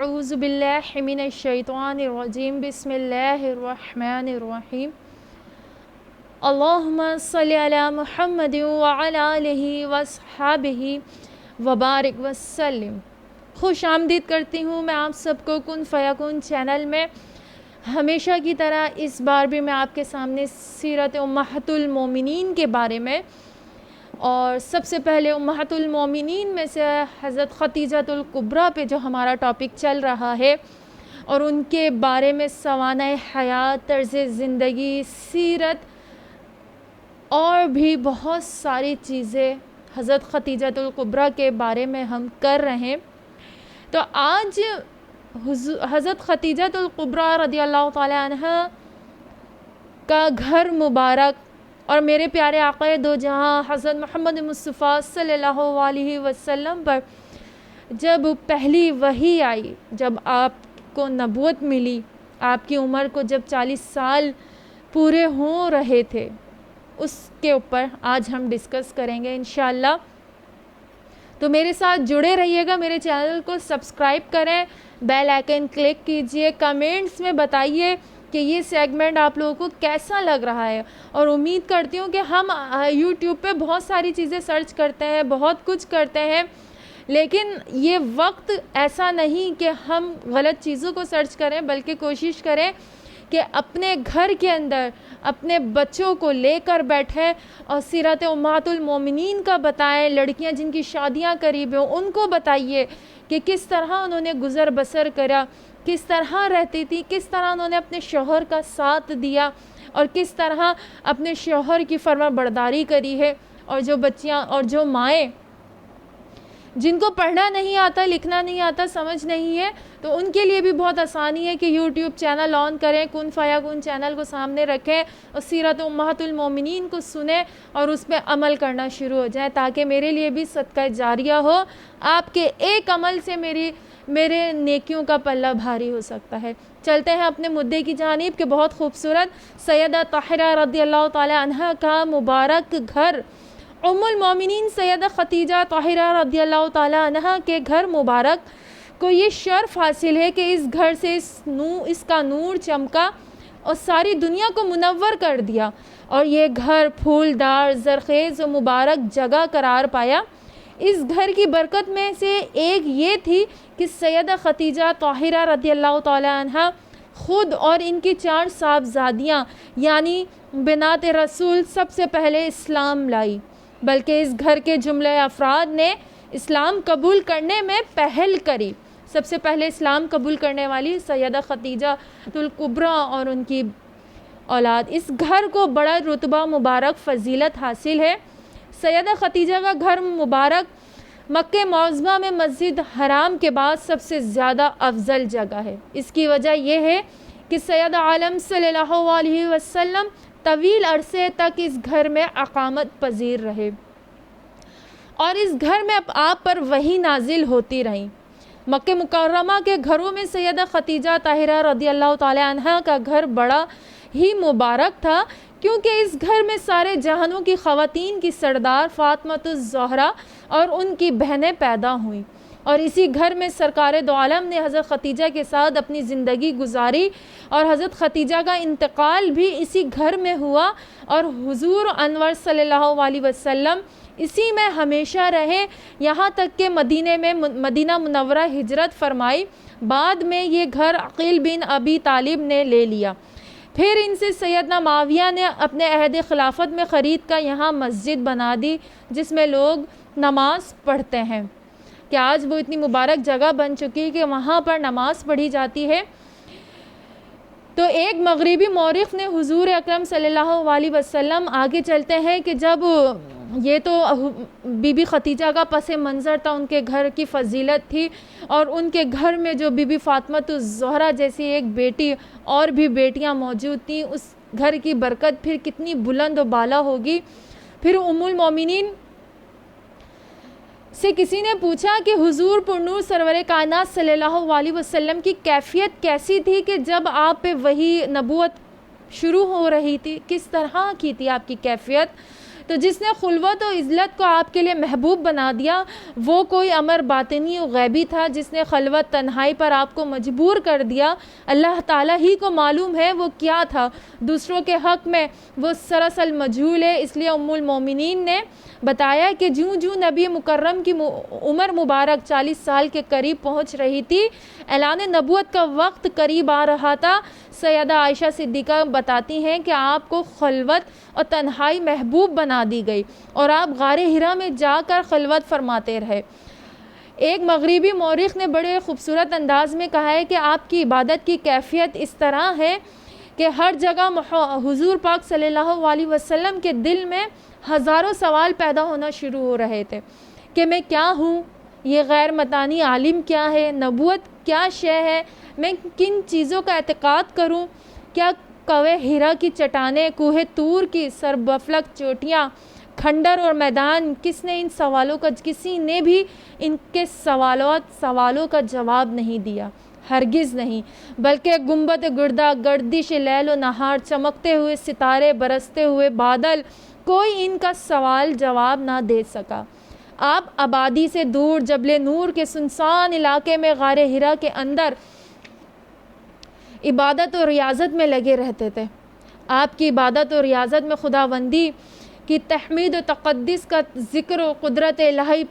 اعوذ باللہ من الشیطان الرجیم بسم اللہ الرحمن الرحیم اللہم صلی علی محمد وعلی آلہ وصحابہ وبارک وسلم۔ خوش آمدید کرتی ہوں میں آپ سب کو کن فیکون چینل میں۔ ہمیشہ کی طرح اس بار بھی میں آپ کے سامنے سیرت امہات المومنین کے بارے میں، اور سب سے پہلے امہات المومنین میں سے حضرت خدیجہ الکبریٰ پہ جو ہمارا ٹاپک چل رہا ہے، اور ان کے بارے میں سوانح حیات، طرز زندگی، سیرت اور بھی بہت ساری چیزیں حضرت خدیجہ الکبریٰ کے بارے میں ہم کر رہے ہیں۔ تو آج حضرت خدیجہ الکبریٰ رضی اللہ تعالی عنہ کا گھر مبارک اور میرے پیارے آقا دو جہاں حضرت محمد مصطفیٰ صلی اللہ علیہ وسلم پر جب پہلی وحی آئی، جب آپ کو نبوت ملی، آپ کی عمر کو جب 40 سال پورے ہو رہے تھے، اس کے اوپر آج ہم ڈسکس کریں گے انشاءاللہ۔ تو میرے ساتھ جڑے رہیے گا، میرے چینل کو سبسکرائب کریں، بیل آئیکن کلک کیجئے، کمنٹس میں بتائیے کہ یہ سیگمنٹ آپ لوگوں کو کیسا لگ رہا ہے، اور امید کرتی ہوں کہ ہم یوٹیوب پہ بہت ساری چیزیں سرچ کرتے ہیں، بہت کچھ کرتے ہیں، لیکن یہ وقت ایسا نہیں کہ ہم غلط چیزوں کو سرچ کریں، بلکہ کوشش کریں کہ اپنے گھر کے اندر اپنے بچوں کو لے کر بیٹھیں اور سیرت امہات المومنین کا بتائیں۔ لڑکیاں جن کی شادیاں قریب ہیں ان کو بتائیے کہ کس طرح انہوں نے گزر بسر کرا، کس طرح رہتی تھی، کس طرح انہوں نے اپنے شوہر کا ساتھ دیا، اور کس طرح اپنے شوہر کی فرما برداری کری ہے۔ اور جو بچیاں اور جو مائیں جن کو پڑھنا نہیں آتا، لکھنا نہیں آتا، سمجھ نہیں ہے، تو ان کے لیے بھی بہت آسانی ہے کہ یوٹیوب چینل آن کریں، کن فیکون چینل کو سامنے رکھیں اور سیرت امہات المومنین کو سنیں اور اس پہ عمل کرنا شروع ہو جائیں، تاکہ میرے لیے بھی صدقہ جاریہ ہو۔ آپ کے ایک عمل سے میرے نیکیوں کا پلہ بھاری ہو سکتا ہے۔ چلتے ہیں اپنے مدعے کی جانب کہ بہت خوبصورت سیدہ طاہرہ رضی اللہ تعالی عنہ کا مبارک گھر، ام المومنین سیدہ خدیجہ طاہرہ رضی اللہ تعالی عنہ کے گھر مبارک کو یہ شرف حاصل ہے کہ اس گھر سے اس کا نور چمکا اور ساری دنیا کو منور کر دیا، اور یہ گھر پھولدار، زرخیز و مبارک جگہ قرار پایا۔ اس گھر کی برکت میں سے ایک یہ تھی کہ سیدہ خدیجہ طاہرہ رضی اللہ تعالی عنہ خود اور ان کی 4 صاحبزادیاں یعنی بنات رسول سب سے پہلے اسلام لائی، بلکہ اس گھر کے جملہ افراد نے اسلام قبول کرنے میں پہل کری۔ سب سے پہلے اسلام قبول کرنے والی سیدہ خدیجہ الکبریٰ اور ان کی اولاد۔ اس گھر کو بڑا رتبہ، مبارک، فضیلت حاصل ہے۔ سیدہ خدیجہ کا گھر مبارک مکہ معظمہ میں مسجد حرام کے بعد سب سے زیادہ افضل جگہ ہے۔ اس کی وجہ یہ ہے کہ سید عالم صلی اللہ علیہ وسلم طویل عرصے تک اس گھر میں اقامت پذیر رہے، اور اس گھر میں آپ پر وحی نازل ہوتی رہی۔ مکہ مکرمہ کے گھروں میں سیدہ خدیجہ طاہرہ رضی اللہ تعالی عنہ کا گھر بڑا ہی مبارک تھا، کیونکہ اس گھر میں سارے جہانوں کی خواتین کی سردار فاطمۃ الزہرا اور ان کی بہنیں پیدا ہوئیں، اور اسی گھر میں سرکار دو عالم نے حضرت خدیجہ کے ساتھ اپنی زندگی گزاری، اور حضرت خدیجہ کا انتقال بھی اسی گھر میں ہوا، اور حضور انور صلی اللہ علیہ وسلم اسی میں ہمیشہ رہے، یہاں تک کہ مدینہ منورہ ہجرت فرمائی۔ بعد میں یہ گھر عقیل بن ابی طالب نے لے لیا، پھر ان سے سیدنا معاویہ نے اپنے عہد خلافت میں خرید کر یہاں مسجد بنا دی، جس میں لوگ نماز پڑھتے ہیں، کہ آج وہ اتنی مبارک جگہ بن چکی کہ وہاں پر نماز پڑھی جاتی ہے۔ تو ایک مغربی مورخ نے حضور اکرم صلی اللہ علیہ وسلم، آگے چلتے ہیں کہ جب یہ تو بی بی خدیجہ کا پس منظر تھا، ان کے گھر کی فضیلت تھی، اور ان کے گھر میں جو بی بی فاطمۃ الزہرا جیسی ایک بیٹی اور بھی بیٹیاں موجود تھیں، اس گھر کی برکت پھر کتنی بلند و بالا ہوگی۔ پھر ام المومنین سے کسی نے پوچھا کہ حضور پرنور سرور کائنات صلی اللہ علیہ وسلم کی کیفیت کیسی تھی کہ جب آپ پہ وحی نبوت شروع ہو رہی تھی، کس طرح کی تھی آپ کی کیفیت؟ تو جس نے خلوت و عزلت کو آپ کے لیے محبوب بنا دیا وہ کوئی امر باطنی و غیبی تھا جس نے خلوت تنہائی پر آپ کو مجبور کر دیا. اللہ تعالیٰ ہی کو معلوم ہے وہ کیا تھا. دوسروں کے حق میں وہ سراسر مجہول ہے. اس لیے ام المومنین نے بتایا کہ جوں نبی مکرم کی عمر مبارک 40 سال کے قریب پہنچ رہی تھی، اعلان نبوت کا وقت قریب آ رہا تھا. سیدہ عائشہ صدیقہ بتاتی ہیں کہ آپ کو خلوت اور تنہائی محبوب بنا دی گئی اور آپ غار حرا میں جا کر خلوت فرماتے رہے. ایک مغربی مورخ نے بڑے خوبصورت انداز میں کہا ہے کہ آپ کی عبادت کی کیفیت اس طرح ہے کہ ہر جگہ حضور پاک صلی اللہ علیہ وسلم کے دل میں ہزاروں سوال پیدا ہونا شروع ہو رہے تھے کہ میں کیا ہوں، یہ غیر متانی عالم کیا ہے، نبوت کیا شے ہے، میں کن چیزوں کا اعتقاد کروں، کیا کوہ ہرا کی چٹانیں، کوہ طور کی سربفلک چوٹیاں، کھنڈر اور میدان، کسی نے بھی ان کے سوالوں کا جواب نہیں دیا، ہرگز نہیں. بلکہ گنبد گردہ، گردش لیل و نہار، چمکتے ہوئے ستارے، برستے ہوئے بادل، کوئی ان کا سوال جواب نہ دے سکا. آپ آبادی سے دور جبل نور کے سنسان علاقے میں غار حرا کے اندر عبادت و ریاضت میں لگے رہتے تھے. آپ کی عبادت و ریاضت میں خداوندی کی تحمید و تقدس کا ذکر و قدرت الہی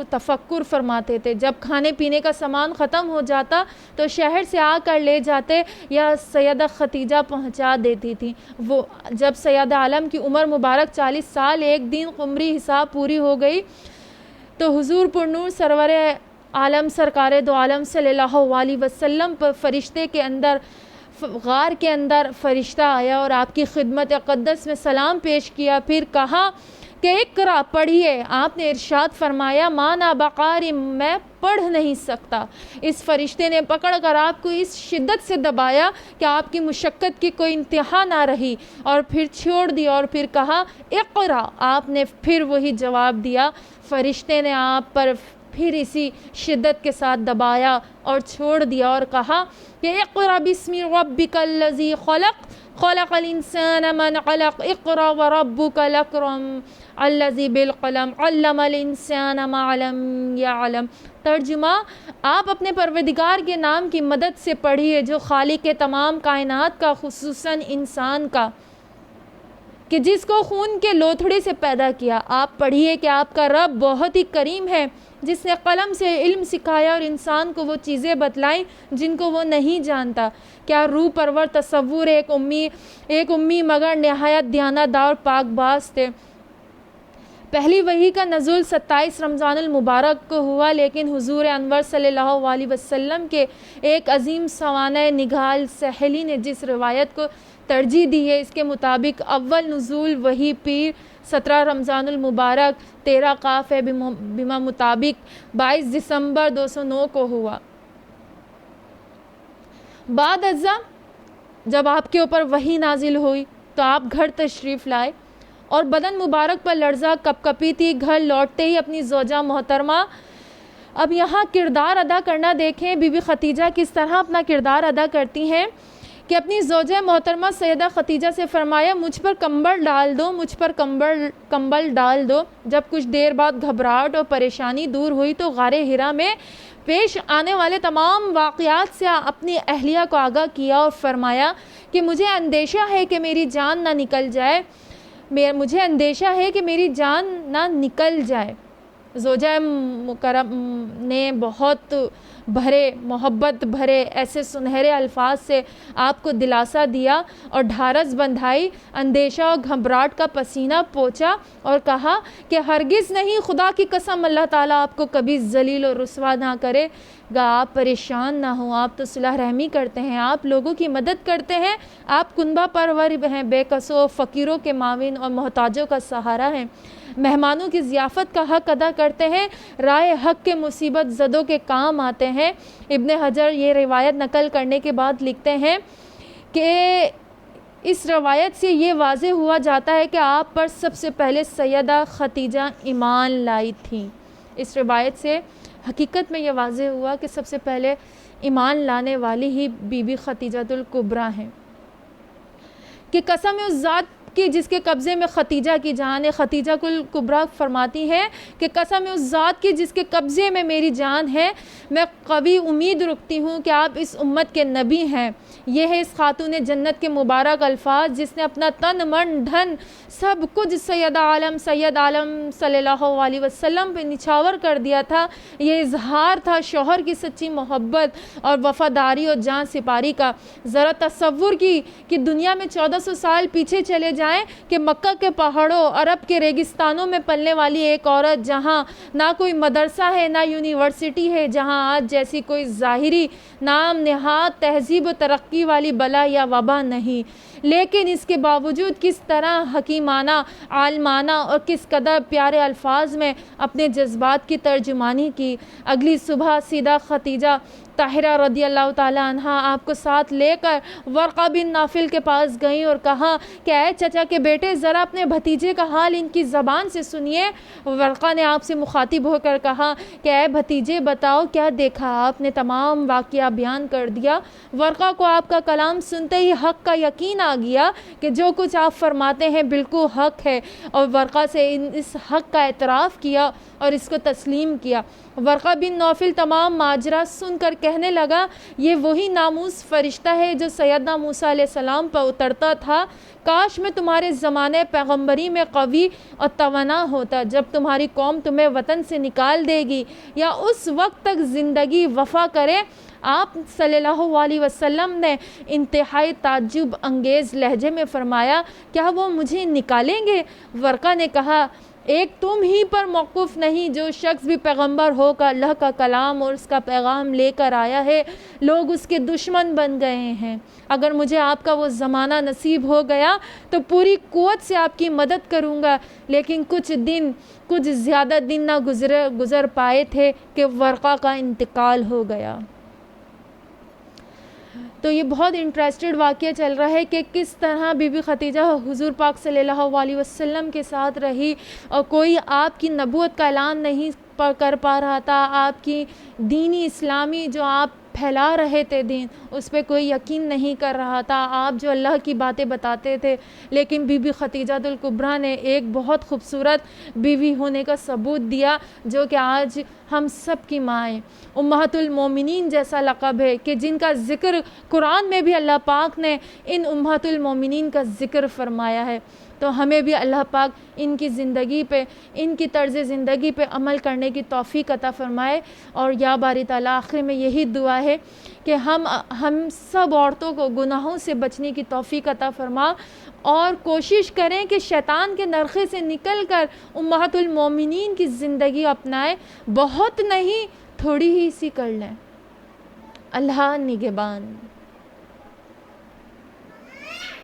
تفکر فرماتے تھے. جب کھانے پینے کا سامان ختم ہو جاتا تو شہر سے آ کر لے جاتے یا سیدہ خدیجہ پہنچا دیتی تھی. وہ جب سیدہ عالم کی عمر مبارک 40 سال ایک دن قمری حساب پوری ہو گئی تو حضور پرنور سرور عالم سرکار دو عالم صلی اللہ علیہ وسلم پر فرشتے کے اندر غار کے اندر فرشتہ آیا اور آپ کی خدمت اقدس میں سلام پیش کیا. پھر کہا کہ اقرا، پڑھیے. آپ نے ارشاد فرمایا مانا بقاری، میں پڑھ نہیں سکتا. اس فرشتے نے پکڑ کر آپ کو اس شدت سے دبایا کہ آپ کی مشقت کی کوئی انتہا نہ رہی اور پھر چھوڑ دیا اور پھر کہا اقرا. آپ نے پھر وہی جواب دیا. فرشتے نے آپ پر پھر اسی شدت کے ساتھ دبایا اور چھوڑ دیا اور کہا کہ اقرا بسم ربک الذی خلق خلق الانسان من علق اقرا وربک الاکرم الذی بالقلم علم الانسان ما لم یعلم. ترجمہ: آپ اپنے پروردگار کے نام کی مدد سے پڑھیے جو خالق تمام کائنات کا، خصوصاً انسان کا، کہ جس کو خون کے لوتھڑے سے پیدا کیا. آپ پڑھیے کہ آپ کا رب بہت ہی کریم ہے جس نے قلم سے علم سکھایا اور انسان کو وہ چیزیں بتلائیں جن کو وہ نہیں جانتا. کیا روح پرور تصور ایک امی مگر نہایت دیانتدار پاک باز تھے. پہلی وحی کا نزول 27 رمضان المبارک کو ہوا، لیکن حضور انور صلی اللہ علیہ وسلم کے ایک عظیم سوانح نگال سہیلی نے جس روایت کو ترجیح دی ہے اس کے مطابق اول نزول وحی پیر 17 رمضان المبارک 13 قاف ہے، بما مطابق 22 دسمبر 209 کو ہوا. بعد ازاں جب آپ کے اوپر وحی نازل ہوئی تو آپ گھر تشریف لائے اور بدن مبارک پر لرزہ کپ کپی تھی. گھر لوٹتے ہی اپنی زوجہ محترمہ، اب یہاں کردار ادا کرنا دیکھیں بی بی خدیجہ کس طرح اپنا کردار ادا کرتی ہیں کہ اپنی زوجہ محترمہ سیدہ خدیجہ سے فرمایا مجھ پر کمبل ڈال دو، مجھ پر کمبل ڈال دو. جب کچھ دیر بعد گھبراہٹ اور پریشانی دور ہوئی تو غار حرا میں پیش آنے والے تمام واقعات سے اپنی اہلیہ کو آگاہ کیا اور فرمایا کہ مجھے اندیشہ ہے کہ میری جان نہ نکل جائے. زوجہ مکرم نے بہت محبت بھرے ایسے سنہرے الفاظ سے آپ کو دلاسا دیا اور ڈھارس بندھائی، اندیشہ اور گھبراہٹ کا پسینہ پوچھا اور کہا کہ ہرگز نہیں، خدا کی قسم اللہ تعالیٰ آپ کو کبھی ذلیل و رسوا نہ کرے گا. آپ پریشان نہ ہوں، آپ تو صلح رحمی کرتے ہیں، آپ لوگوں کی مدد کرتے ہیں، آپ کنبہ پرور ہیں، بے کسوں فقیروں کے معاون اور محتاجوں کا سہارا ہیں، مہمانوں کی ضیافت کا حق ادا کرتے ہیں، رائے حق کے مصیبت زدوں کے کام آتے ہیں. ابن حجر یہ روایت نقل کرنے کے بعد لکھتے ہیں کہ اس روایت سے یہ واضح ہوا جاتا ہے کہ آپ پر سب سے پہلے سیدہ خدیجہ ایمان لائی تھیں. اس روایت سے حقیقت میں یہ واضح ہوا کہ سب سے پہلے ایمان لانے والی ہی بی بی خدیجہ الکبریٰ ہیں. کہ قسم اس ذات کی جس کے قبضے میں ختیجہ کی جان ہے. خدیجہ کبریٰ فرماتی ہے کہ قسم ہے اس ذات کی جس کے قبضے میں میری جان ہے, میں قوی امید رکھتی ہوں کہ آپ اس امت کے نبی ہیں. یہ ہے اس خاتون جنت کے مبارک الفاظ جس نے اپنا تن من دھن سب کچھ سید عالم صلی اللہ علیہ وسلم پہ نچھاور کر دیا تھا. یہ اظہار تھا شوہر کی سچی محبت اور وفاداری اور جان سپاری کا. ذرا تصور کی کہ دنیا میں 1400 سال پیچھے چلے جائیں کہ مکہ کے پہاڑوں عرب کے ریگستانوں میں پلنے والی ایک عورت, جہاں نہ کوئی مدرسہ ہے نہ یونیورسٹی ہے, جہاں آج جیسی کوئی ظاہری نام نہاد تہذیب و ترقی والی بلا یا وبا نہیں, لیکن اس کے باوجود کس طرح حکیمانہ, عالمانہ اور کس قدر پیارے الفاظ میں اپنے جذبات کی ترجمانی کی. اگلی صبح سیدہ خدیجہ طاہرہ رضی اللہ تعالیٰ عنہا آپ کو ساتھ لے کر ورقہ بن نوفل کے پاس گئیں اور کہا کہ اے چچا کے بیٹے, ذرا اپنے بھتیجے کا حال ان کی زبان سے سنیے. ورقہ نے آپ سے مخاطب ہو کر کہا کہ اے بھتیجے بتاؤ کیا دیکھا. آپ نے تمام واقعہ بیان کر دیا. ورقہ کو آپ کا کلام سنتے ہی حق کا یقین آ گیا کہ جو کچھ آپ فرماتے ہیں بالکل حق ہے, اور ورقہ سے اس حق کا اعتراف کیا اور اس کو تسلیم کیا. ورقہ بن نوفل تمام ماجرا سن کر کہنے لگا یہ وہی ناموس فرشتہ ہے جو سیدنا موسیٰ علیہ السلام پر اترتا تھا. کاش میں تمہارے زمانے پیغمبری میں قوی اور توانا ہوتا. جب تمہاری قوم تمہیں وطن سے نکال دے گی یا اس وقت تک زندگی وفا کرے. آپ صلی اللہ علیہ وسلم نے انتہائی تعجب انگیز لہجے میں فرمایا کیا وہ مجھے نکالیں گے؟ ورقہ نے کہا ایک تم ہی پر موقف نہیں, جو شخص بھی پیغمبر ہو کر اللہ کا کلام اور اس کا پیغام لے کر آیا ہے لوگ اس کے دشمن بن گئے ہیں. اگر مجھے آپ کا وہ زمانہ نصیب ہو گیا تو پوری قوت سے آپ کی مدد کروں گا. لیکن کچھ زیادہ دن نہ گزر پائے تھے کہ ورقہ کا انتقال ہو گیا. تو یہ بہت انٹرسٹڈ واقعہ چل رہا ہے کہ کس طرح بی بی خدیجہ حضور پاک صلی اللہ علیہ وسلم کے ساتھ رہی اور کوئی آپ کی نبوت کا اعلان نہیں کر پا رہا تھا. آپ کی دینی اسلامی جو آپ پھیلا رہے تھے دین, اس پہ کوئی یقین نہیں کر رہا تھا. آپ جو اللہ کی باتیں بتاتے تھے, لیکن بی بی خدیجہ الکبریٰ نے ایک بہت خوبصورت بیوی ہونے کا ثبوت دیا جو کہ آج ہم سب کی ماں ہیں. امہات المومنین جیسا لقب ہے کہ جن کا ذکر قرآن میں بھی اللہ پاک نے ان امہات المومنین کا ذکر فرمایا ہے. تو ہمیں بھی اللہ پاک ان کی زندگی پہ, ان کی طرز زندگی پہ عمل کرنے کی توفیق عطا فرمائے. اور یا باری تعالیٰ آخر میں یہی دعا ہے کہ ہم سب عورتوں کو گناہوں سے بچنے کی توفیق عطا فرما اور کوشش کریں کہ شیطان کے نرخے سے نکل کر امہات المومنین کی زندگی اپنائیں. بہت نہیں, تھوڑی ہی سی کر لیں. اللہ نگہبان.